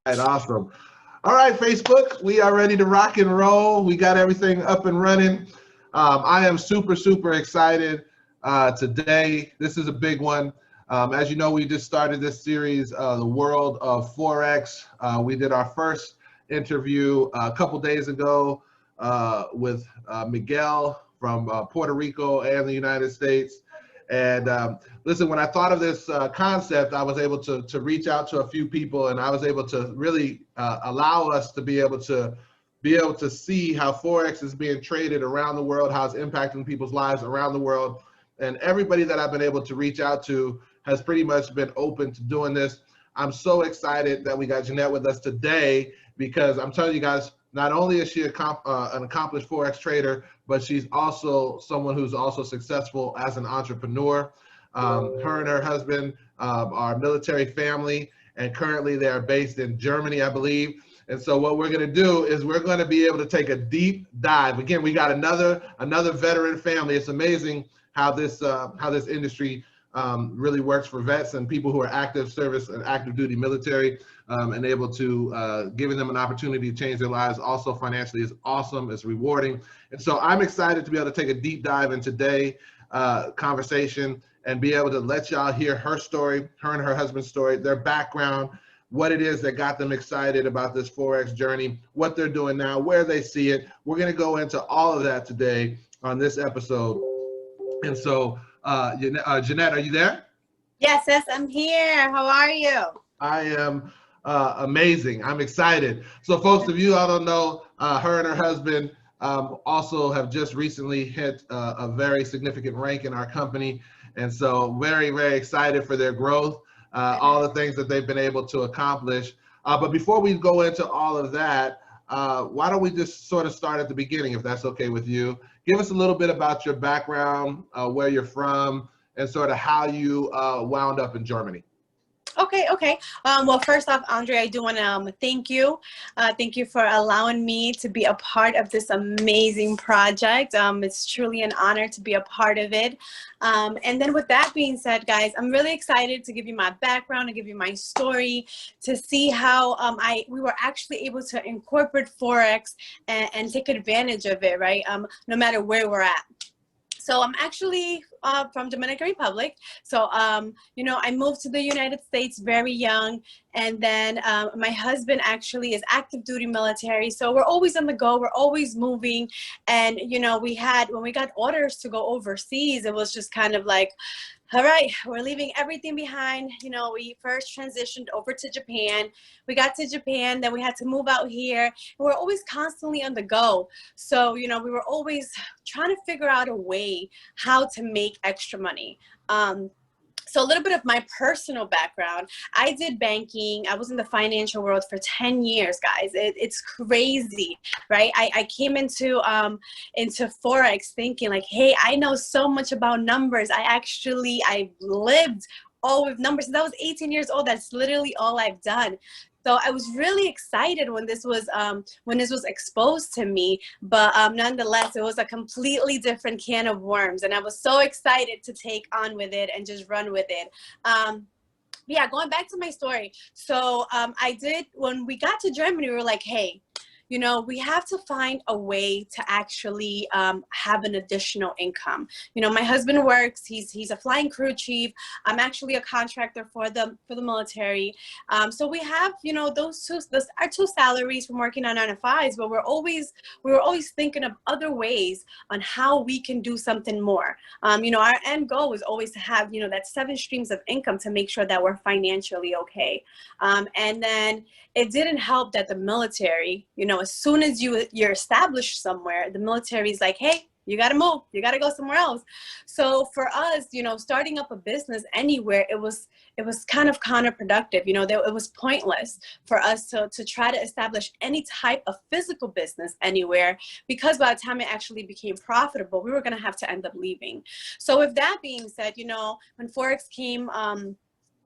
right, awesome. All right, Facebook, we are ready to rock and roll. We got everything up and running. I am super, super excited today. This is a big one. As you know, we just started this series, The World of Forex. We did our first interview a couple days ago with Miguel from Puerto Rico and the United States. And listen, when I thought of this concept, I was able to reach out to a few people, and I was able to really allow us to be able to see how Forex is being traded around the world, how it's impacting people's lives around the world. And everybody that I've been able to reach out to has pretty much been open to doing this. I'm so excited that we got Yinet with us today, because I'm telling you guys, not only is she an accomplished Forex trader, but she's also someone who's also successful as an entrepreneur. Her and her husband are a military family, and currently they are based in Germany, I believe. And so what we're going to do is we're going to be able to take a deep dive. Again, we got another veteran family. It's amazing how this industry really works for vets and people who are active service and active duty military, and able to giving them an opportunity to change their lives also financially is awesome. It's rewarding. And so I'm excited to be able to take a deep dive in today's conversation and be able to let y'all hear her story, her and her husband's story, their background, what it is that got them excited about this Forex journey, what they're doing now, where they see it. We're going to go into all of that today on this episode. And so, Yinet, are you there? Yes, yes, I'm here. How are you? I am amazing. I'm excited. So, folks, if you all don't know, her and her husband also have just recently hit a very significant rank in our company. And so, very, very excited for their growth, all the things that they've been able to accomplish. But before we go into all of that, why don't we just sort of start at the beginning, if that's okay with you? Give us a little bit about your background, where you're from, and sort of how you wound up in Germany. Okay. Well, first off, Andre, I do want to thank you. Thank you for allowing me to be a part of this amazing project. It's truly an honor to be a part of it. And then with that being said, guys, I'm really excited to give you my background, to give you my story, to see how we were actually able to incorporate Forex and take advantage of it, right? No matter where we're at. So I'm actually from Dominican Republic. So, I moved to the United States very young. And then my husband actually is active duty military. So we're always on the go. We're always moving. And, when we got orders to go overseas, it was just kind of like, all right, we're leaving everything behind. We first transitioned over to Japan. We got to Japan, then we had to move out here. We're always constantly on the go. So, we were always trying to figure out a way how to make extra money. So a little bit of my personal background. I did banking. I was in the financial world for 10 years, guys. It's crazy, right? I came into Forex thinking like, hey, I know so much about numbers. I lived all with numbers. Since I was 18 years old, that's literally all I've done. So I was really excited when this was exposed to me, but nonetheless, it was a completely different can of worms, and I was so excited to take on with it and just run with it. Yeah, going back to my story. So when we got to Germany, we were like, hey, we have to find a way to actually have an additional income. My husband works. He's a flying crew chief. I'm actually a contractor for the military. So we have, those our two salaries from working on 9 to 5s, but we were always thinking of other ways on how we can do something more. Our end goal was always to have, that 7 streams of income to make sure that we're financially okay. And then it didn't help that the military, as soon as you're established somewhere, the military is like, hey, you got to move. You got to go somewhere else. So for us, starting up a business anywhere, it was kind of counterproductive. It was pointless for us to try to establish any type of physical business anywhere, because by the time it actually became profitable, we were going to have to end up leaving. So with that being said, when Forex came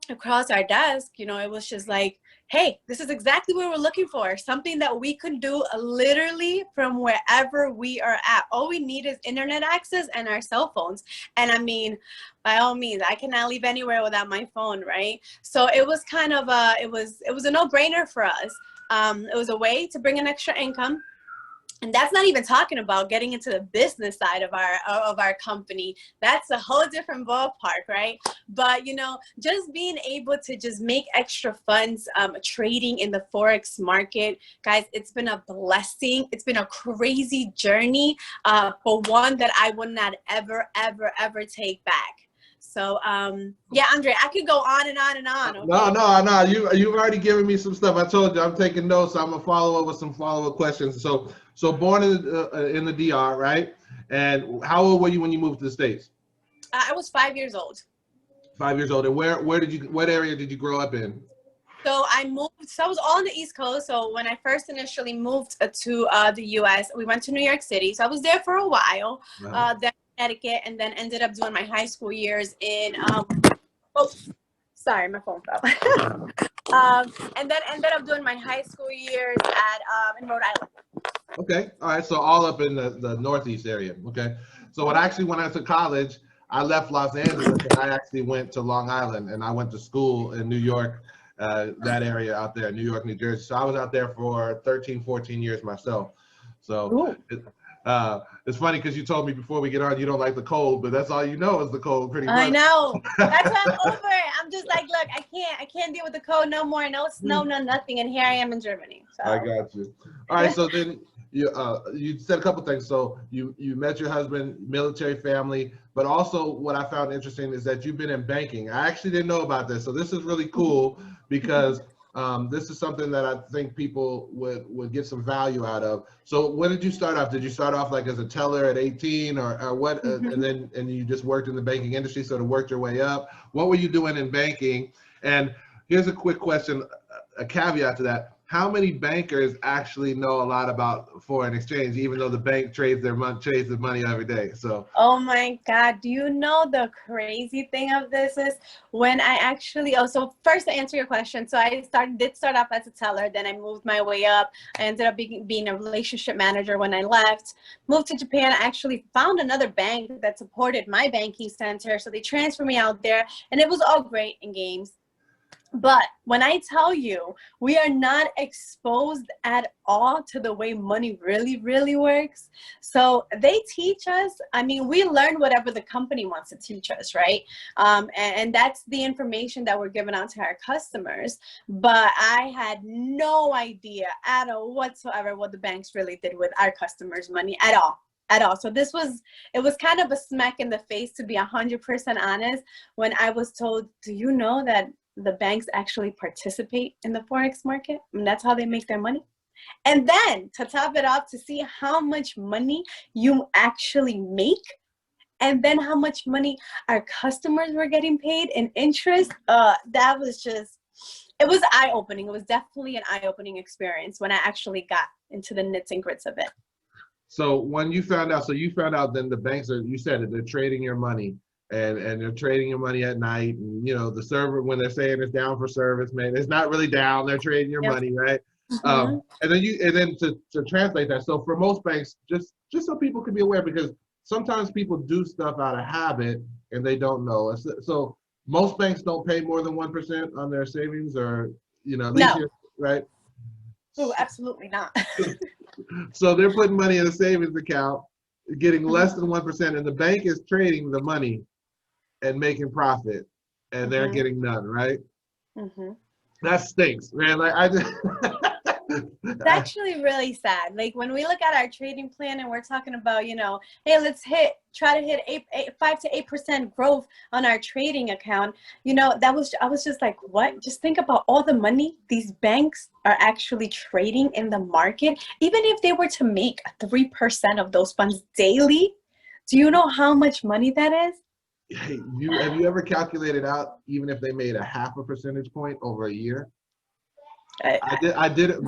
across our desk, you know, it was just like, hey, this is exactly what we're looking for. Something that we can do literally from wherever we are at. All we need is internet access and our cell phones. And I mean, by all means, I cannot leave anywhere without my phone, right? So it was kind of it was a no-brainer for us. It was a way to bring in extra income. And that's not even talking about getting into the business side of our company. That's a whole different ballpark, right? But you know, just being able to just make extra funds trading in the Forex market, guys, it's been a blessing. It's been a crazy journey, for one that I would not ever take back. So yeah, Andre, I could go on and on and on. Okay? No. You've already given me some stuff. I told you I'm taking notes. So I'm gonna follow up with some follow-up questions. So born in the DR, right? And how old were you when you moved to the States? I was 5 years old. 5 years old. And what area did you grow up in? So I was all on the East Coast. So when I first initially moved to the US, we went to New York City. So I was there for a while, then Connecticut, and then ended up doing my high school years in, oh, sorry, my phone fell. And then ended up doing my high school years in Rhode Island. Okay, all right, so all up in the Northeast area, okay. So when I went to college, I left Los Angeles and I actually went to Long Island and I went to school in New York, that area out there, New York, New Jersey. So I was out there for 13, 14 years myself. So it's funny because you told me before we get on you don't like the cold, but that's all you know is the cold pretty much. I know. That's why I'm over it. I'm just like, look, I can't deal with the cold no more. No snow, no nothing. And here I am in Germany. So. I got you. All right, so then you said a couple things. So you met your husband, military family, but also what I found interesting is that you've been in banking. I actually didn't know about this, so this is really cool because this is something that I think people would get some value out of. So when did you start off? Did you start off like as a teller at 18 or what? And you just worked in the banking industry, sort of worked your way up. What were you doing in banking? And here's a quick question, a caveat to that. How many bankers actually know a lot about foreign exchange, even though the bank trades the money every day? So. Oh my God, do you know the crazy thing of this is when I actually, so first to answer your question, so I did start off as a teller, then I moved my way up. I ended up being a relationship manager when I left, moved to Japan. I actually found another bank that supported my banking center. So they transferred me out there and it was all great in games. But when I tell you, we are not exposed at all to the way money really works. So they teach us, I mean, we learn whatever the company wants to teach us, right? And that's the information that we're giving out to our customers. But I had no idea at all whatsoever what the banks really did with our customers' money at all. So it was kind of a smack in the face, to be 100% honest, when I was told, do you know that the banks actually participate in the Forex market? And that's how they make their money. And then to top it off, to see how much money you actually make, and then how much money our customers were getting paid in interest, that was just, it was eye-opening. It was definitely an eye-opening experience when I actually got into the nits and grits of it. So when you found out, then the banks you said that they're trading your money. And they're trading your money at night, and you know the server, when they're saying it's down for service, man, it's not really down. They're trading your money, right? And then to translate that, so for most banks, just so people can be aware, because sometimes people do stuff out of habit and they don't know. So most banks don't pay more than 1% on their savings, or you know, at least right? Oh, absolutely not. So they're putting money in a savings account, getting less than 1%, and the bank is trading the money and making profit, and they're getting none, right? That stinks, man. Like I just it's actually really sad. Like when we look at our trading plan and we're talking about, you know, hey, let's try to hit 5 to 8% growth on our trading account. You know, I was just like, what? Just think about all the money these banks are actually trading in the market. Even if they were to make 3% of those funds daily, do you know how much money that is? Hey, have you ever calculated out even if they made a 0.5 percentage point over a year? I did it.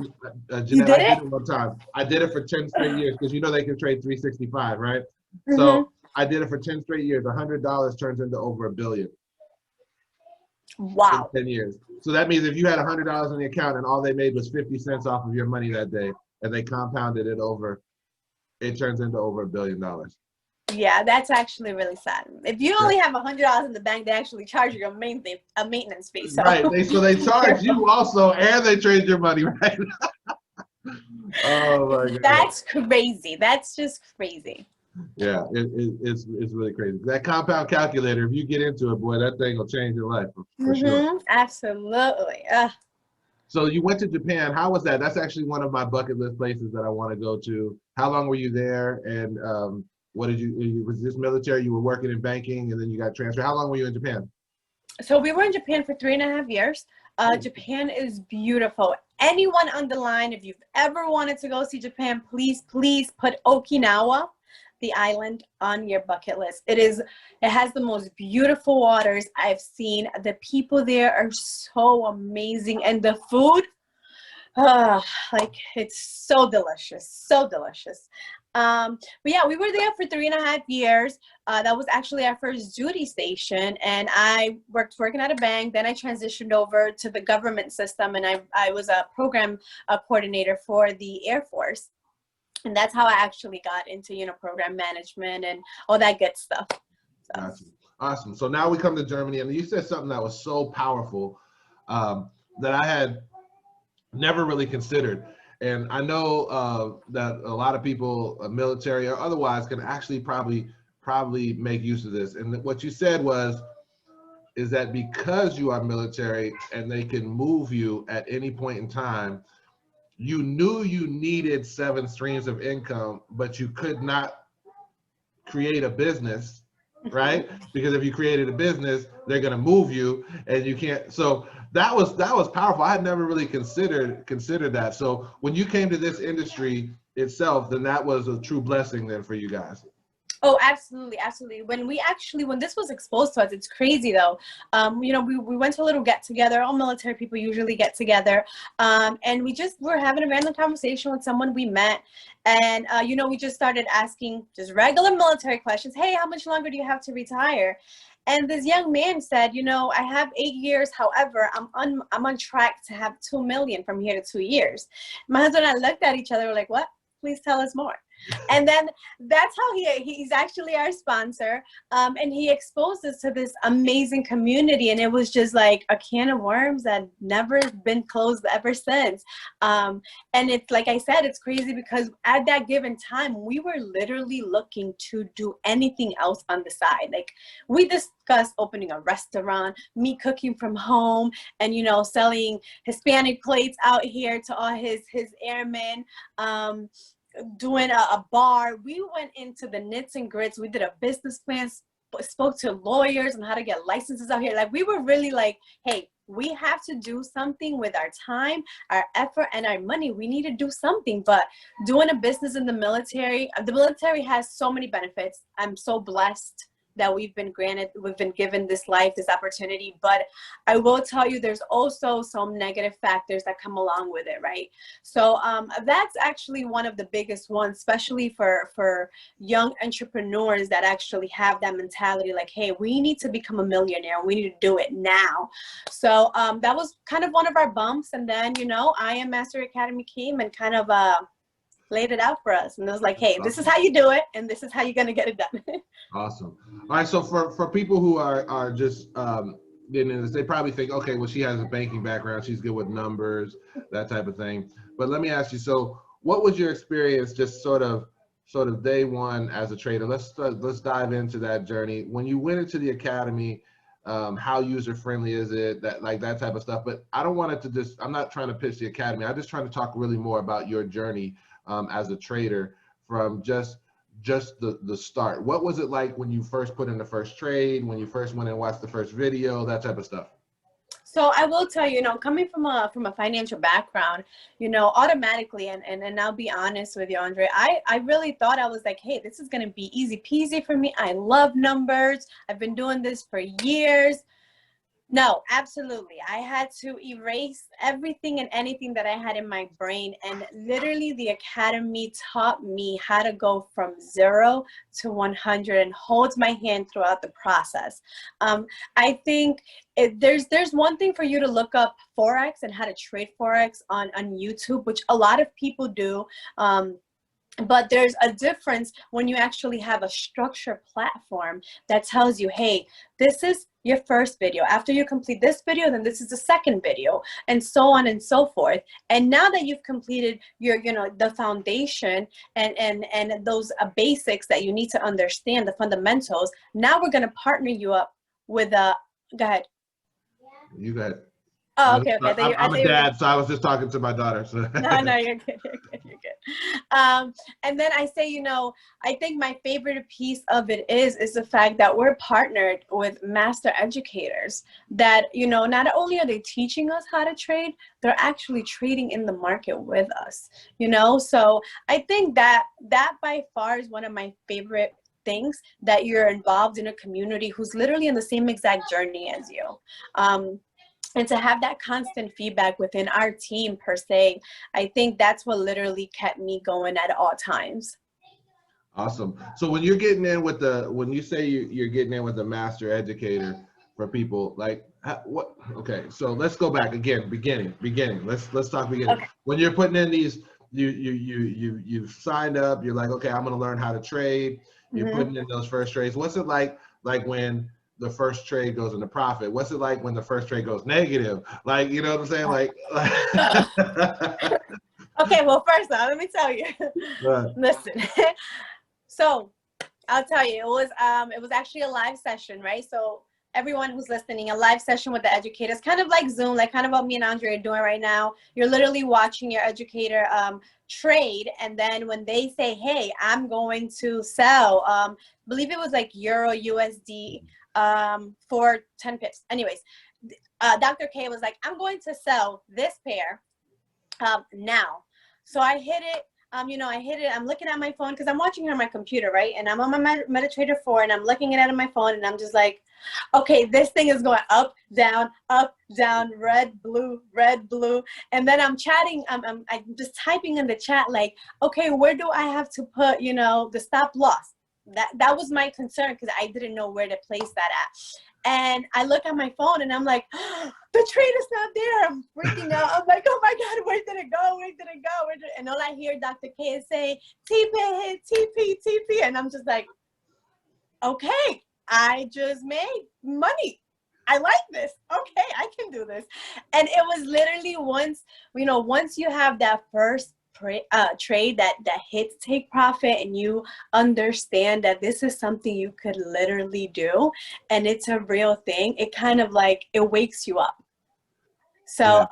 Jeanette, I did it one time. I did it for 10 straight years because you know they can trade 365, right? So I did it for 10 straight years. $100 turns into over $1 billion. Wow. in 10 years. So that means if you had $100 in the account and all they made was 50 cents off of your money that day, and they compounded it over, it turns into over $1 billion. Yeah, that's actually really sad. If you only have $100 in the bank, they actually charge you a maintenance fee. So Right. So they charge you also, and they trade your money, right? Oh my God. That's crazy. That's just crazy. Yeah, it's really crazy. That compound calculator, if you get into it, boy, that thing will change your life for sure. Absolutely. So you went to Japan. How was that? That's actually one of my bucket list places that I want to go to. How long were you there? And what did you was this military? You were working in banking and then you got transferred. How long were you in Japan? So we were in Japan for 3.5 years. Japan is beautiful. Anyone on the line, if you've ever wanted to go see Japan, please put Okinawa, the island, on your bucket list. It has the most beautiful waters I've seen. The people there are so amazing, and the food, like, it's so delicious, so delicious. But yeah, we were there for 3.5 years. That was actually our first duty station, and I working at a bank. Then I transitioned over to the government system, and I was a program coordinator for the Air Force. And that's how I actually got into, program management and all that good stuff. So. Gotcha. Awesome. So now we come to Germany, and you said something that was so powerful that I had never really considered. And I know that a lot of people, military or otherwise, can actually probably make use of this. And what you said is that because you are military and they can move you at any point in time, you knew you needed 7 streams of income, but you could not create a business, right? Because if you created a business, they're going to move you, and you can't. So that was powerful. I had never really considered that. So when you came to this industry itself, then that was a true blessing then for you guys. Oh, absolutely, absolutely. When this was exposed to us, it's crazy though. We went to a little get together. All military people usually get together, and we just were having a random conversation with someone we met, and we just started asking just regular military questions. Hey, how much longer do you have to retire? And this young man said, I have 8 years. However, I'm on track to have 2 million from here to 2 years. My husband and I looked at each other like, what? Please tell us more. And then that's how he's actually our sponsor, and he exposed us to this amazing community, and it was just like a can of worms that never been closed ever since. And it's like I said, it's crazy because at that given time we were literally looking to do anything else on the side. Like, we discussed opening a restaurant, me cooking from home, and selling Hispanic plates out here to all his airmen, doing a bar. We went into the nits and grits. We did a business plan, spoke to lawyers on how to get licenses out here. Like, we were really like, hey, we have to do something with our time, our effort, and our money. We need to do something. But doing a business in the military has so many benefits. I'm so blessed that we've been given this life, this opportunity. But I will tell you, there's also some negative factors that come along with it, right? So that's actually one of the biggest ones, especially for young entrepreneurs that actually have that mentality, like, hey, we need to become a millionaire. We need to do it now. So that was kind of one of our bumps. And then, I Am Master Academy came and kind of laid it out for us, and it was like, hey, this is how you do it, and this is how you're gonna get it done. Awesome. All right, so for people who are just they probably think, okay, well, she has a banking background, she's good with numbers, that type of thing. But let me ask you, so what was your experience just sort of day one as a trader? Let's dive into that journey. When you went into the academy, how user friendly is it, that type of stuff? But I don't want it to just, I'm not trying to pitch the academy. I'm just trying to talk really more about your journey as a trader from just the start. What was it like when you first put in the first trade, when you first went and watched the first video, that type of stuff? So I will tell you, coming from a financial background, automatically, and I'll be honest with you, Andre, I really thought, I was like, hey, this is going to be easy peasy for me. I love numbers. I've been doing this for years. No, absolutely. I had to erase everything and anything that I had in my brain. And literally, the academy taught me how to go from 0 to 100 and holds my hand throughout the process. I think there's one thing for you to look up Forex and how to trade Forex on YouTube, which a lot of people do. But there's a difference when you actually have a structured platform that tells you, hey, this is your first video. After you complete this video, then this is the second video, and so on and so forth. And now that you've completed your, the foundation and those basics that you need to understand, the fundamentals, now we're going to partner you up with a, go ahead. You got it. Oh, okay. I'm a dad, so I was just talking to my daughter. So. No, you're good. You're good. And then I say, I think my favorite piece of it is the fact that we're partnered with master educators that, not only are they teaching us how to trade, they're actually trading in the market with us, So I think that by far is one of my favorite things, that you're involved in a community who's literally in the same exact journey as you. And to have that constant feedback within our team per se, I think that's what literally kept me going at all times. Awesome. So when you're getting in with when you say you're getting in with a master educator for people, like what? Okay, so let's go back again, beginning. Let's talk beginning. Okay. When you're putting in these, you've signed up. You're like, okay, I'm going to learn how to trade. You're putting in those first trades. What's it like when the first trade goes into profit? What's it like when the first trade goes negative? Like, you know what I'm saying? Like okay, well, first off, let me tell you. Listen. So I'll tell you, it was actually a live session, right? So everyone who's listening, a live session with the educators, kind of like Zoom, like kind of what me and Andre are doing right now. You're literally watching your educator trade, and then when they say, hey, I'm going to sell, believe it was like Euro USD for 10 pips. Anyways, Dr. K was like, I'm going to sell this pair now. So I hit it. I hit it. I'm looking at my phone because I'm watching it on my computer, right? And I'm on my MetaTrader 4, and I'm looking at it on my phone, and I'm just like, okay, this thing is going up, down, red, blue. And then I'm chatting. I'm just typing in the chat like, okay, where do I have to put, the stop loss? That was my concern because I didn't know where to place that at. And I look at my phone and I'm like, oh, the trade is not there. I'm freaking out. I'm like, oh my God, where did it go? And all I hear Dr. K is say, TP hit, TP. And I'm just like, okay, I just made money. I like this. Okay, I can do this. And it was literally once you have that first trade that hits take profit, and you understand that this is something you could literally do and it's a real thing, it kind of like it wakes you up. So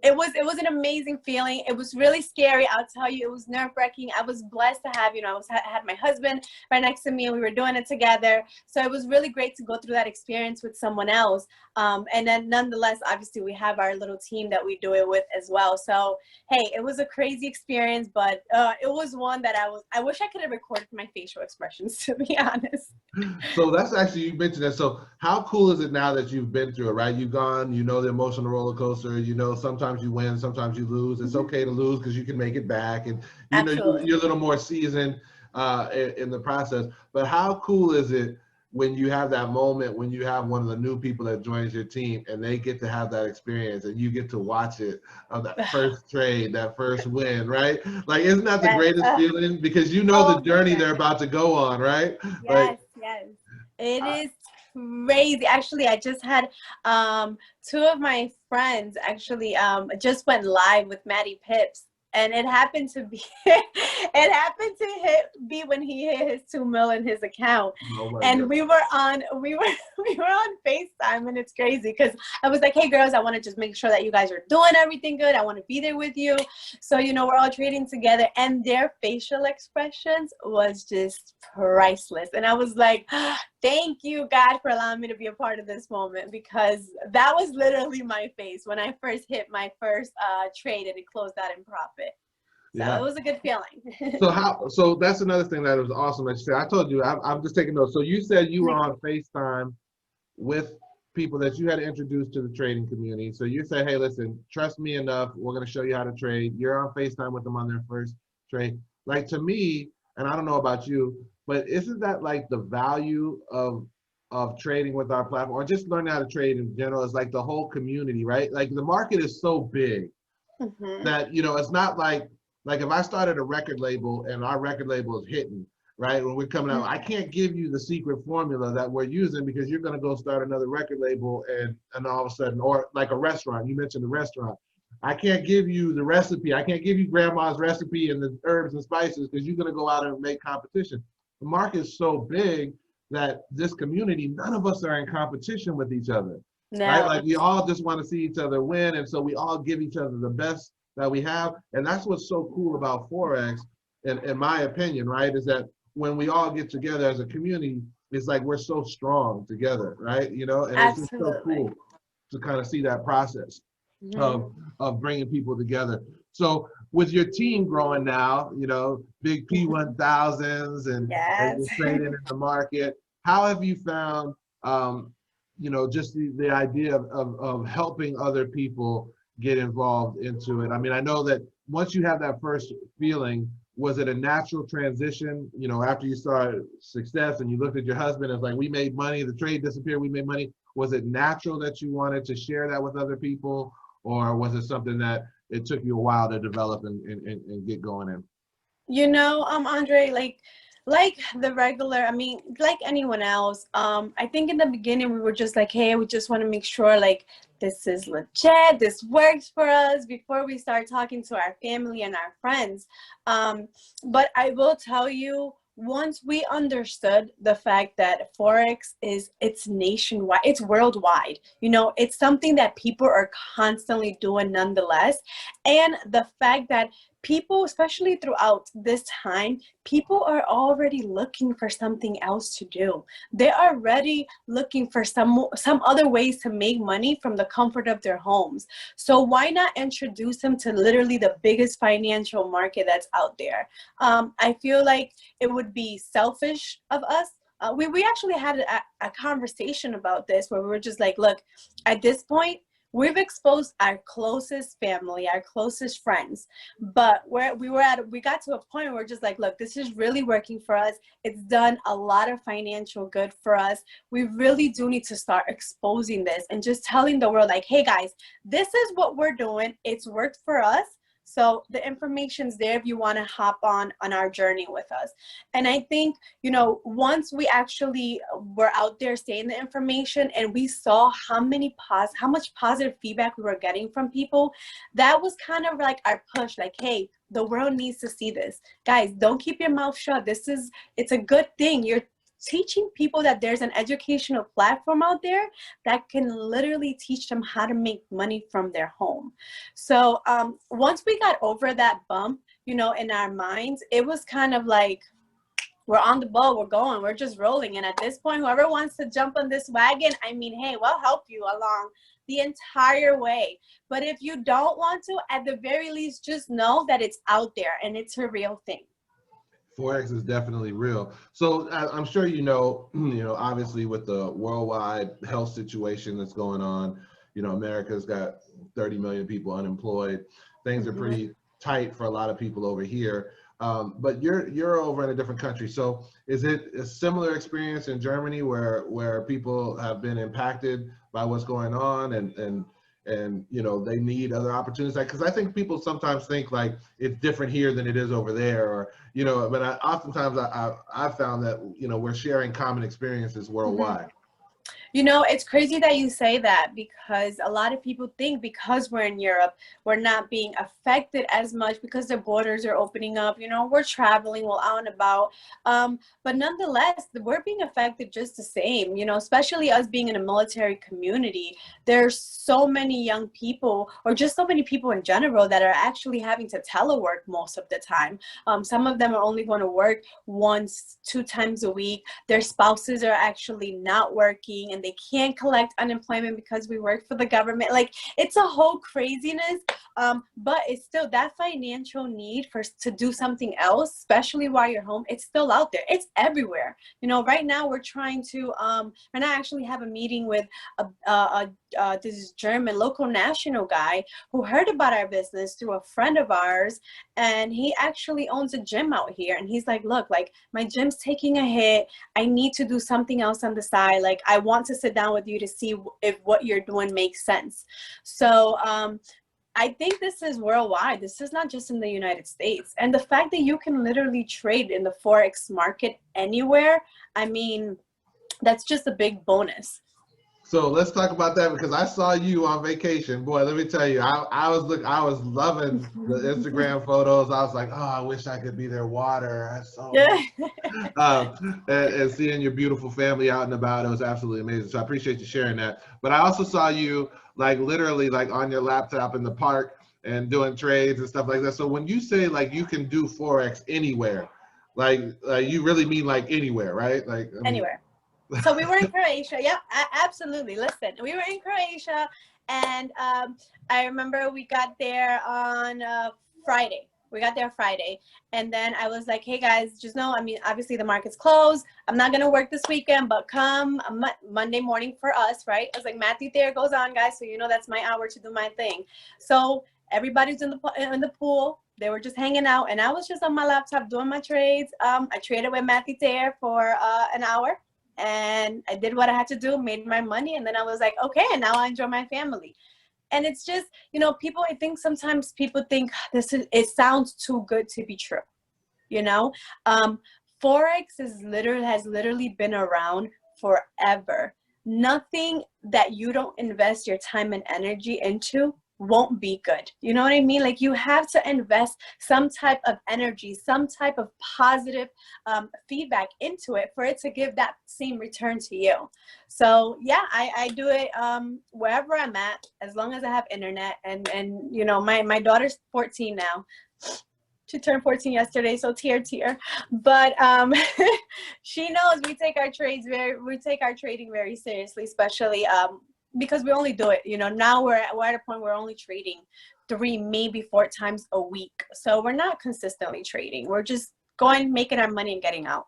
it was an amazing feeling. It was really scary, I'll tell you. It was nerve-wracking. I was blessed to have, I had my husband right next to me, and we were doing it together. So it was really great to go through that experience with someone else. And then nonetheless, obviously, we have our little team that we do it with as well. So, hey, it was a crazy experience, but it was one that I wish I could have recorded my facial expressions, to be honest. So that's actually, you mentioned that. So how cool is it now that you've been through it, right? You've gone, the emotional roller coaster, sometimes you win, sometimes you lose. It's okay to lose because you can make it back. And, you're a little more seasoned in the process. But how cool is it when you have that moment, when you have one of the new people that joins your team and they get to have that experience and you get to watch it of that first trade, that first win, right? Like, isn't that the greatest feeling? Because the journey they're about to go on, right? Yes, yes. It is crazy. Actually, I just had two of my friends actually just went live with Matty Pips. And it happened to be, be when he hit his 2 mil in his account. Oh, and God. we were on FaceTime, and it's crazy because I was like, hey girls, I want to just make sure that you guys are doing everything good. I want to be there with you. So, we're all trading together, and their facial expressions was just priceless. And I was like, thank you, God, for allowing me to be a part of this moment, because that was literally my face when I first hit my first trade and it closed out in profit. So it was a good feeling. So that's another thing that was awesome that you said. I told you, I'm just taking notes. So you said you were on FaceTime with people that you had to introduce to the trading community. So you say, hey, listen, trust me enough. We're going to show you how to trade. You're on FaceTime with them on their first trade. Like to me, and I don't know about you, but isn't that like the value of trading with our platform, or just learning how to trade in general, is like the whole community, right? Like the market is so big that, you know, it's not like if I started a record label and our record label is hitting, right, when we're coming out, I can't give you the secret formula that we're using, because you're going to go start another record label and all of a sudden, or like a restaurant, you mentioned the restaurant, I can't give you the recipe, I can't give you grandma's recipe and the herbs and spices, because you're going to go out and make competition. The market is so big that this community, none of us are in competition with each other, right? Like we all just want to see each other win, and so we all give each other the best that we have. And that's what's so cool about Forex, in my opinion, right, is that when we all get together as a community, it's like we're so strong together, right? You know, and it's just so cool to kind of see that process of bringing people together. So with your team growing now, you know, big P1000s and you're trading in the market, how have you found, you know, just the idea of helping other people get involved into it? I mean, I know that once you have that first feeling, was it a natural transition, you know, after you saw success and you looked at your husband, it's like, we made money, the trade disappeared, we made money. Was it natural that you wanted to share that with other people, or was it something that it took you a while to develop and get going in? You know, Andre, like the regular, I mean, like anyone else, I think in the beginning we were just like, hey, we just want to make sure like this is legit, this works for us before we start talking to our family and our friends. But I will tell you, once we understood the fact that Forex it's nationwide, it's worldwide, you know, it's something that people are constantly doing nonetheless. And the fact that people, especially throughout this time, people are already looking for something else to do. They're already looking for some other ways to make money from the comfort of their homes. So why not introduce them to literally the biggest financial market that's out there? I feel like it would be selfish of us. We actually had a conversation about this where we were just like, look, at this point, we've exposed our closest family, our closest friends, but we got to a point where we're just like, look, this is really working for us. It's done a lot of financial good for us. We really do need to start exposing this and just telling the world like, hey guys, this is what we're doing. It's worked for us. So the information's there if you want to hop on our journey with us. And I think, you know, once we actually were out there saying the information and we saw how much positive feedback we were getting from people, that was kind of like our push, like, hey, the world needs to see this. Guys, don't keep your mouth shut. It's a good thing. You're teaching people that there's an educational platform out there that can literally teach them how to make money from their home. So once we got over that bump, you know, in our minds, it was kind of like, we're on the ball, we're going, we're just rolling. And at this point, whoever wants to jump on this wagon, I mean, hey, we'll help you along the entire way. But if you don't want to, at the very least, just know that it's out there and it's a real thing. Forex is definitely real. So I'm sure you know, obviously with the worldwide health situation that's going on, you know, America's got 30 million people unemployed. Things are pretty tight for a lot of people over here. But you're over in a different country. So is it a similar experience in Germany where people have been impacted by what's going on and you know, they need other opportunities? Because I think people sometimes think like it's different here than it is over there, or, you know, but oftentimes I've found that, you know, we're sharing common experiences worldwide. You know, it's crazy that you say that, because a lot of people think because we're in Europe, we're not being affected as much because the borders are opening up. You know, we're traveling, we're out and about. But nonetheless, we're being affected just the same, you know, especially us being in a military community. There's so many young people, or just so many people in general, that are actually having to telework most of the time. Some of them are only going to work once, 2 times a week. Their spouses are actually not working, and and they can't collect unemployment because we work for the government. Like, it's a whole craziness. But it's still that financial need to do something else, especially while you're home. It's still out there. It's everywhere. You know, right now we're trying to, and I actually have a meeting with this German local national guy who heard about our business through a friend of ours, and he actually owns a gym out here. And he's like, look, like, my gym's taking a hit. I need to do something else on the side. Like, I want to sit down with you to see if what you're doing makes sense. So I think this is worldwide. This is not just in the United States. And the fact that you can literally trade in the Forex market anywhere, I mean, that's just a big bonus. So let's talk about that, because I saw you on vacation. Boy, let me tell you, I was loving the Instagram photos. I was like, oh, I wish I could be there. Water. I saw and seeing your beautiful family out and about, it was absolutely amazing. So I appreciate you sharing that. But I also saw you like literally like on your laptop in the park and doing trades and stuff like that. So when you say like you can do Forex anywhere, like you really mean like anywhere, right? Like I mean, anywhere. So we were in Croatia. Yep, absolutely. Listen, we were in Croatia, and I remember we got there on Friday. We got there Friday, and then I was like, hey guys, just know, I mean, obviously the market's closed. I'm not gonna work this weekend, but come Monday morning for us, right? I was like, Matthew Thayer goes on, guys, so you know that's my hour to do my thing. So everybody's in the pool. They were just hanging out, and I was just on my laptop doing my trades. I traded with Matthew Thayer for an hour. And I did what I had to do, made my money, and then I was like, okay, and now I enjoy my family. And it's just, you know, people, I think sometimes people think it sounds too good to be true, you know. Forex has literally been around forever. Nothing that you don't invest your time and energy into won't be good. You know what I mean? Like, you have to invest some type of energy, some type of positive feedback into it for it to give that same return to you. So yeah, I do it wherever I'm at, as long as I have internet. And you know, my daughter's 14 now. She turned 14 yesterday, so tear. But she knows we take our trading very seriously, especially because we only do it, you know, now we're at a point where we're only trading 3, maybe 4 times a week. So we're not consistently trading. We're just going, making our money and getting out.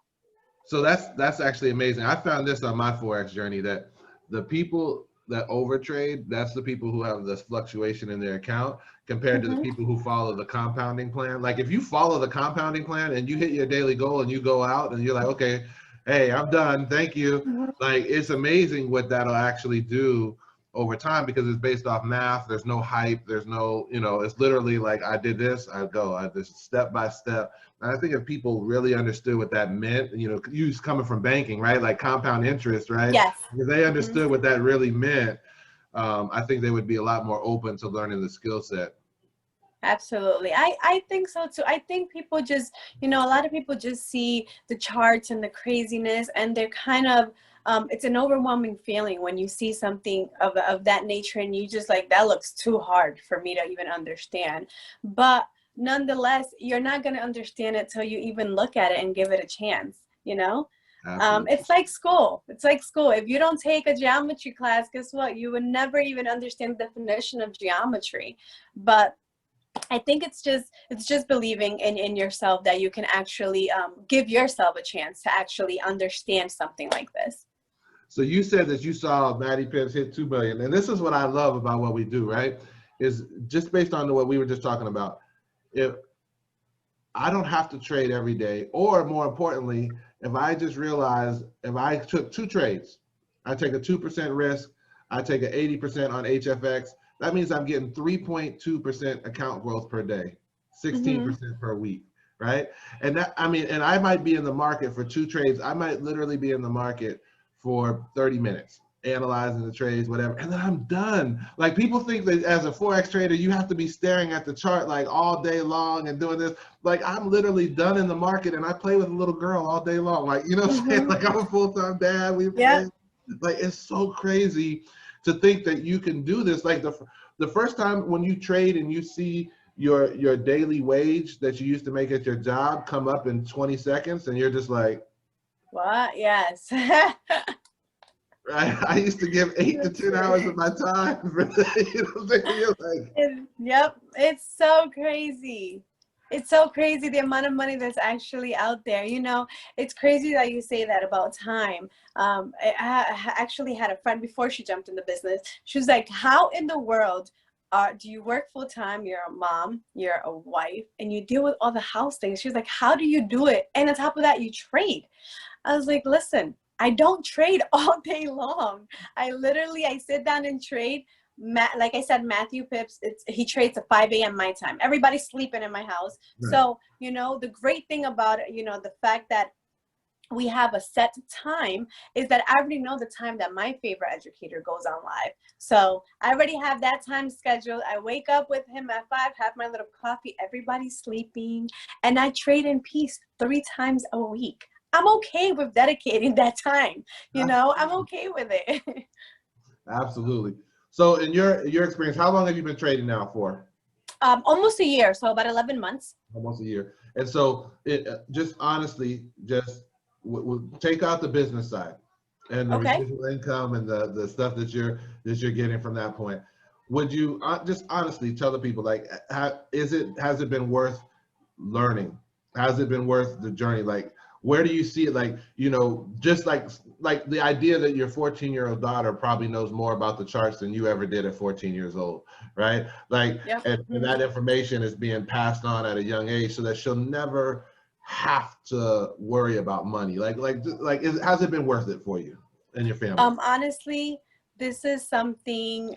So that's actually amazing. I found this on my Forex journey, that the people that overtrade, that's the people who have this fluctuation in their account compared to the people who follow the compounding plan. Like, if you follow the compounding plan and you hit your daily goal and you go out and you're like, okay, hey, I'm done, thank you. Like, it's amazing what that'll actually do over time, because it's based off math. There's no hype. There's no, you know, it's literally like, I did this, I go, I just step by step. And I think if people really understood what that meant, you know, you coming from banking, right? Like compound interest, right? Yes. If they understood what that really meant, I think they would be a lot more open to learning the skill set. Absolutely. I think so too. I think people just, you know, a lot of people just see the charts and the craziness, and they're kind of, it's an overwhelming feeling when you see something of that nature, and you just like, that looks too hard for me to even understand. But nonetheless, you're not going to understand it till you even look at it and give it a chance, you know? It's like school. It's like school. If you don't take a geometry class, guess what? You would never even understand the definition of geometry. But I think it's just believing in yourself that you can actually give yourself a chance to actually understand something like this. So you said that you saw Maddie Pence hit 2 million, and this is what I love about what we do, right? Is just based on what we were just talking about. If I don't have to trade every day, or more importantly, if I just realize if I took 2 trades, I take a 2% risk, I take an 80% on HFX, that means I'm getting 3.2% account growth per day, 16% per week, right? And that, I mean, and I might be in the market for 2 trades. I might literally be in the market for 30 minutes, analyzing the trades, whatever, and then I'm done. Like, people think that as a Forex trader, you have to be staring at the chart like all day long and doing this. Like, I'm literally done in the market, and I play with a little girl all day long. Like, you know what I'm saying? Like, I'm a full-time dad. We play. Like, it's so crazy to think that you can do this. Like, the first time when you trade and you see your daily wage that you used to make at your job come up in 20 seconds, and you're just like, what? Yes. Right? I used to give 8 to 10 hours of my time for that. You know what I'm saying? You're like, Yep, it's so crazy. It's so crazy the amount of money that's actually out there. You know, it's crazy that you say that about time. I actually had a friend before she jumped in the business. She was like, "How in the world do you work full time? You're a mom, you're a wife, and you deal with all the house things." She was like, "How do you do it? And on top of that, you trade." I was like, "Listen, I don't trade all day long. I sit down and trade. Like I said, Matthew Pips, he trades at 5 a.m. my time. Everybody's sleeping in my house. right. So, you know, the great thing about it, you know, the fact that we have a set time is that I already know the time that my favorite educator goes on live. So I already have that time scheduled. I wake up with him at 5, have my little coffee, everybody's sleeping, and I trade in peace 3 times a week. I'm okay with dedicating that time. You know, I'm okay with it. Absolutely. So in your experience, how long have you been trading now for? Almost a year, so about 11 months. Almost a year. And so it just honestly, just take out the business side and the Okay. residual income and the stuff that you're getting from that point. Would you just honestly tell the people, like, has it been worth learning? Has it been worth the journey? Like, where do you see it? Like, you know, just like the idea that your 14-year-old daughter probably knows more about the charts than you ever did at 14 years old, right? Like, Yep. and that information is being passed on at a young age so that she'll never have to worry about money. Has it been worth it for you and your family? Honestly, this is something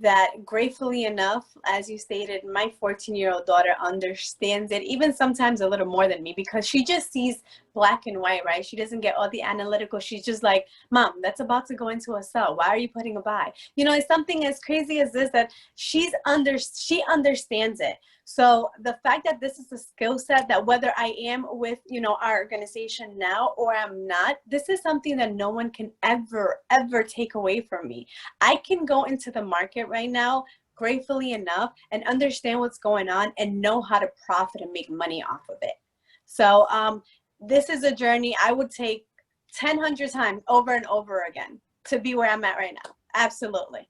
that gratefully enough, as you stated, my 14-year-old daughter understands it, even sometimes a little more than me, because she just sees black and white, right? She doesn't get all the analytical. She's just like, "Mom, that's about to go into a sell. Why are you putting a buy?" You know, it's something as crazy as this that she understands it. So the fact that this is a skill set that whether I am with, you know, our organization now or I'm not, this is something that no one can ever take away from me. I can go into the market right now, gratefully enough, and understand what's going on and know how to profit and make money off of it. So this is a journey I would take 100 times over and over again to be where I'm at right now. Absolutely.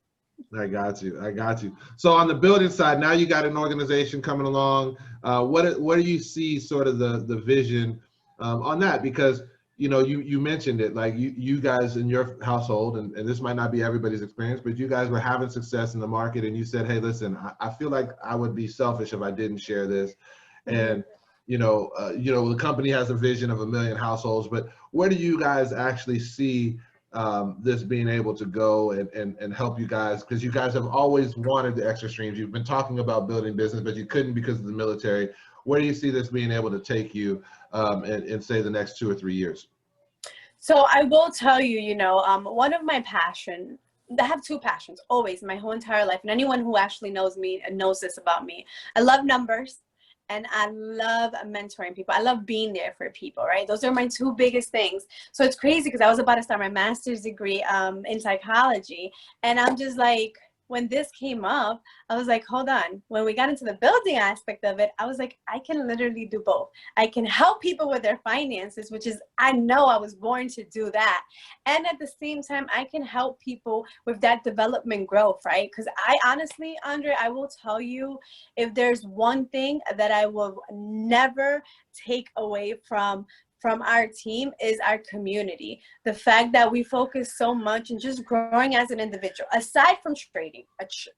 I got you. I got you. So on the building side, now you got an organization coming along. What do you see sort of the vision on that? Because you know you mentioned it, like you guys in your household, and this might not be everybody's experience, but you guys were having success in the market, and you said, hey, listen, I feel like I would be selfish if I didn't share this, and the company has a vision of 1 million households, but where do you guys actually see this being able to go and help you guys, because you guys have always wanted the extra streams. You've been talking about building business, but you couldn't because of the military. Where do you see this being able to take you in say the next 2 or 3 years? So I will tell you, you know, one of my passions, I have 2 passions always my whole entire life. And anyone who actually knows me and knows this about me, I love numbers and I love mentoring people. I love being there for people, right? Those are my 2 biggest things. So it's crazy because I was about to start my master's degree in psychology. And I'm just like, when this came up, I was like, hold on. When we got into the building aspect of it, I was like, I can literally do both. I can help people with their finances, which is, I know I was born to do that. And at the same time, I can help people with that development growth, right? Because I honestly, Andre, I will tell you, if there's one thing that I will never take away from our team is our community. The fact that we focus so much on just growing as an individual, aside from trading,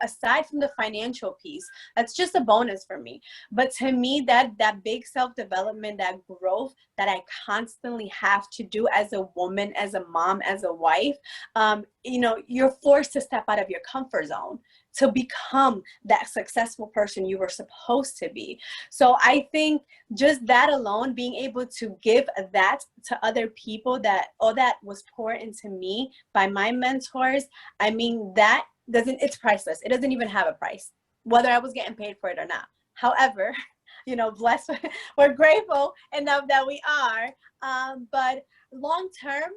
aside from the financial piece, that's just a bonus for me. But to me, that big self-development, that growth that I constantly have to do as a woman, as a mom, as a wife, you're forced to step out of your comfort zone to become that successful person you were supposed to be. So I think just that alone, being able to give that to other people, that all that was poured into me by my mentors, I mean, it's priceless. It doesn't even have a price, whether I was getting paid for it or not. However, blessed, we're grateful enough that we are. But long term,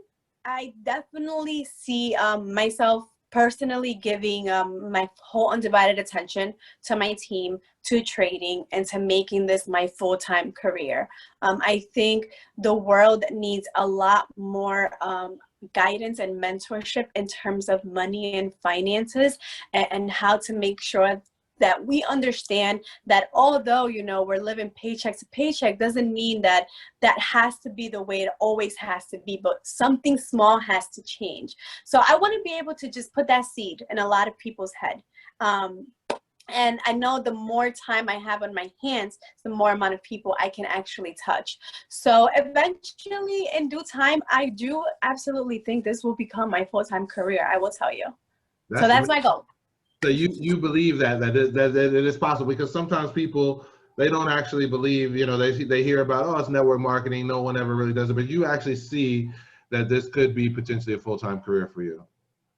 I definitely see myself personally giving my whole undivided attention to my team, to trading, and to making this my full-time career. I think the world needs a lot more guidance and mentorship in terms of money and finances, and how to make sure that we understand that although, you know, we're living paycheck to paycheck, doesn't mean that that has to be the way it always has to be, but something small has to change. So I want to be able to just put that seed in a lot of people's head. And I know the more time I have on my hands, the more amount of people I can actually touch. So eventually, in due time, I do absolutely think this will become my full-time career, I will tell you. So that's my goal. So you believe that it is possible, because sometimes people, they don't actually believe, you know, they hear about, oh, it's network marketing, no one ever really does it, but you actually see that this could be potentially a full-time career for you.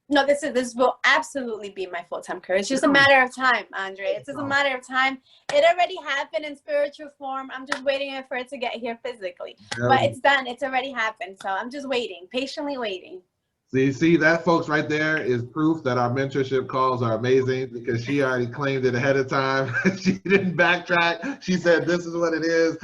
No, this will absolutely be my full-time career. It's just a matter of time, Andre. It's just a matter of time. It already happened in spiritual form. I'm just waiting for it to get here physically. But it's done. It's already happened. So I'm just waiting, patiently waiting. So you see, that, folks, right there is proof that our mentorship calls are amazing, because she already claimed it ahead of time. She didn't backtrack. She said, this is what it is.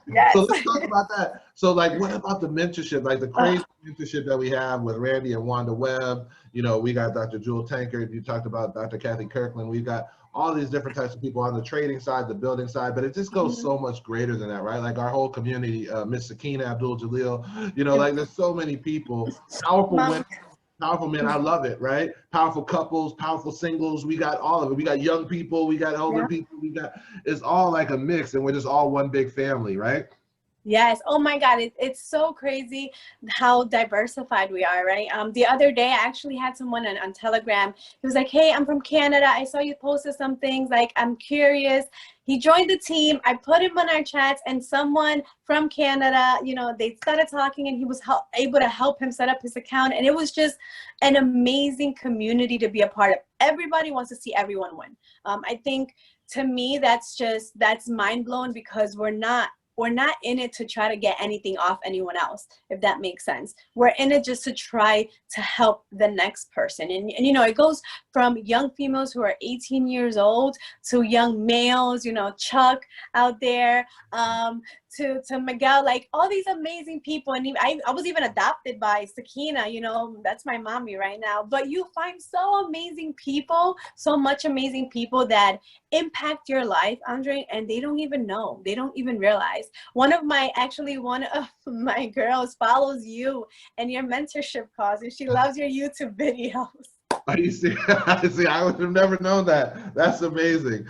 Yes. So let's talk about that. So, like, what about the mentorship? Like the crazy mentorship that we have with Randy and Wanda Webb. You know, we got Dr. Jewel Tankard. You talked about Dr. Kathy Kirkland. We've got all these different types of people on the trading side, the building side, but it just goes so much greater than that, right? Like our whole community, Miss Sakina Abdul Jalil, you know, like there's so many people, powerful women, powerful men. I love it, right? Powerful couples, powerful singles. We got all of it. We got young people, we got older people, it's all like a mix, and we're just all one big family, right? Yes. Oh my God. It's so crazy how diversified we are, right? The other day, I actually had someone on Telegram. He was like, hey, I'm from Canada. I saw you posted some things. Like, I'm curious. He joined the team. I put him on our chats, and someone from Canada, you know, they started talking, and he was able to help him set up his account. And it was just an amazing community to be a part of. Everybody wants to see everyone win. I think, to me, that's mind blowing, because we're not in it to try to get anything off anyone else, if that makes sense. We're in it just to try to help the next person. And you know, it goes from young females who are 18 years old to young males, you know, Chuck out there, to Miguel, like all these amazing people. And I was even adopted by Sakina, you know, that's my mommy right now. But you find so amazing people, so much amazing people that impact your life, Andre, and they don't even know. They don't even realize. One of my girls follows you and your mentorship calls, and she loves your YouTube videos. Are you serious? See, I would have never known that. That's amazing.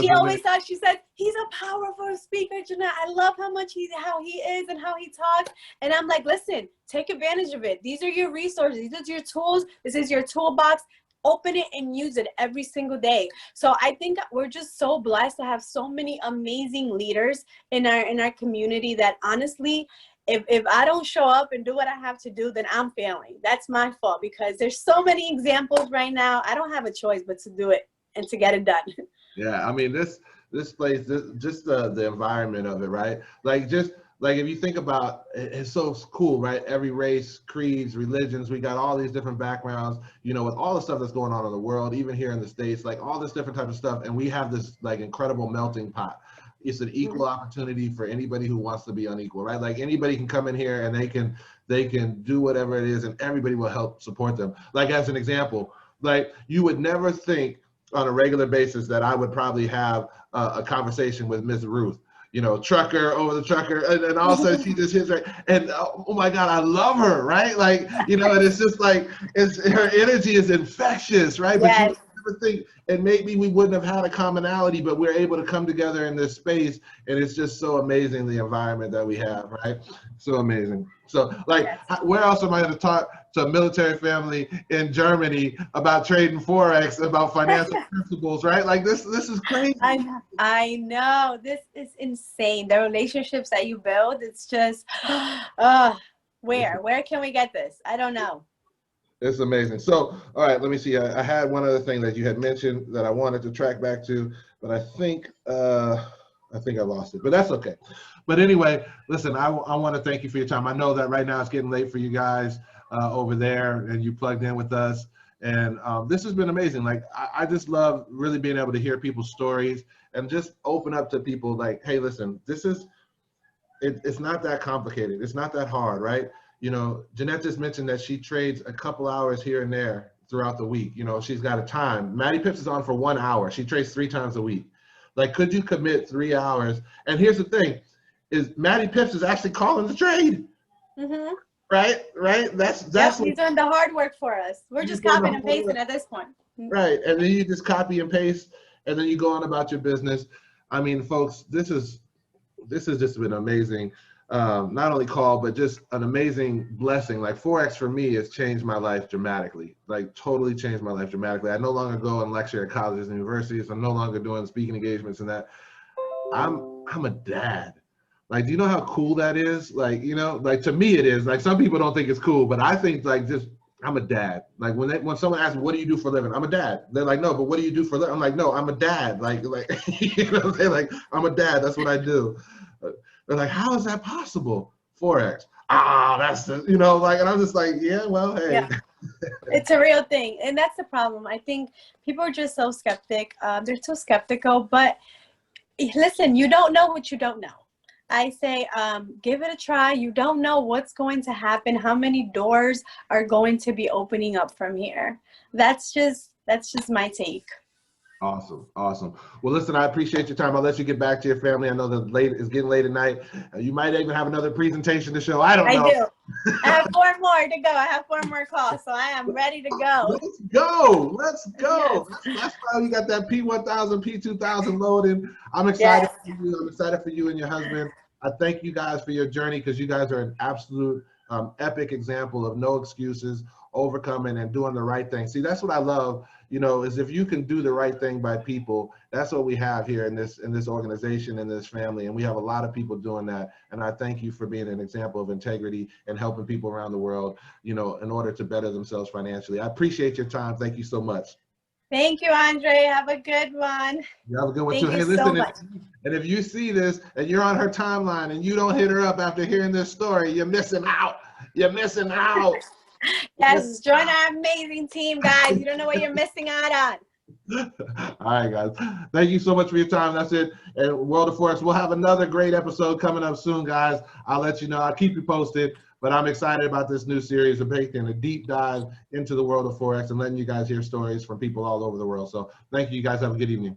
She always thought, she said, he's a powerful speaker, Jeanette. I love how he is and how he talks. And I'm like, listen, take advantage of it. These are your resources. These are your tools. This is your toolbox. Open it and use it every single day. So I think we're just so blessed to have so many amazing leaders in our community that, honestly, if I don't show up and do what I have to do, then I'm failing. That's my fault, because there's so many examples right now. I don't have a choice but to do it and to get it done. Yeah, I mean, this place, just the environment of it, right? Like, just like, if you think about it, it's so cool, right? Every race, creeds, religions, we got all these different backgrounds, you know, with all the stuff that's going on in the world, even here in the States, like all this different type of stuff. And we have this like incredible melting pot. It's an equal opportunity for anybody who wants to be unequal, right? Like anybody can come in here and they can do whatever it is, and everybody will help support them. Like, as an example, like, you would never think on a regular basis that I would probably have a conversation with Miss Ruth, you know, trucker over the trucker, and all of a sudden she just hits her, and oh my God, I love her, right? Like, you know, and it's just like, her energy is infectious, right? But you would never think, and maybe we wouldn't have had a commonality, but we're able to come together in this space, and it's just so amazing, the environment that we have, right? So amazing. So, like, where else am I going to talk to a military family in Germany about trading Forex, about financial principles, right? Like, this is crazy. I know. This is insane. The relationships that you build, it's just, where can we get this? I don't know. It's amazing. So, all right, let me see. I had one other thing that you had mentioned that I wanted to track back to, but I think I lost it, but that's okay. But anyway, listen, I want to thank you for your time. I know that right now it's getting late for you guys over there, and you plugged in with us. And this has been amazing. Like, I just love really being able to hear people's stories and just open up to people like, hey, listen, it's not that complicated. It's not that hard, right? You know, Jeanette just mentioned that she trades a couple hours here and there throughout the week. You know, she's got a time. Maddie Pips is on for 1 hour. She trades 3 times a week. Like, could you commit 3 hours? And here's the thing, is Maddie Pips is actually calling the trade. Mm-hmm. Right? That's he's doing the hard work for us. We're just copying and pasting at this point. Right, and then you just copy and paste, and then you go on about your business. I mean, folks, this has just been amazing. Not only call, but just an amazing blessing. Like Forex for me has changed my life dramatically. Like totally changed my life dramatically. I no longer go and lecture at colleges and universities. I'm no longer doing speaking engagements and that. I'm a dad. Like, do you know how cool that is? Like, you know, like to me it is. Like some people don't think it's cool, but I think like just I'm a dad. Like when someone asks me, what do you do for a living? I'm a dad. They're like, no, but what do you do for a living? I'm like, no, I'm a dad. Like you know, they're like, I'm a dad. That's what I do. They're like, how is that possible? Forex. That's the, you know, like, and I'm just like, yeah, well, hey. Yeah. It's a real thing, and that's the problem. I think people are just so skeptic. They're so skeptical, but listen, you don't know what you don't know. I say, give it a try. You don't know what's going to happen, how many doors are going to be opening up from here. That's just my take. Awesome. Well, listen, I appreciate your time. I'll let you get back to your family. I know that it's getting late at night. You might even have another presentation to show. I don't know. I do. I have 4 more to go. I have 4 more calls, so I am ready to go. Let's go. Yes. That's why you got that P1000, P2000 loaded. I'm excited for you. I'm excited for you and your husband. I thank you guys for your journey because you guys are an absolute epic example of no excuses, overcoming and doing the right thing. See, that's what I love, you know, is if you can do the right thing by people, that's what we have here in this organization, in this family. And we have a lot of people doing that. And I thank you for being an example of integrity and helping people around the world, you know, in order to better themselves financially. I appreciate your time. Thank you so much. Thank you, Andre. Have a good one. You have a good one too. Hey, listen, so much. And if you see this and you're on her timeline and you don't hit her up after hearing this story, you're missing out. You're missing out. Yes, join our amazing team, guys. You don't know what you're missing out on. All right, guys. Thank you so much for your time. That's it. And World of Forex, we'll have another great episode coming up soon, guys. I'll let you know. I'll keep you posted. But I'm excited about this new series of taking a deep dive into the world of Forex and letting you guys hear stories from people all over the world. So thank you. You guys have a good evening.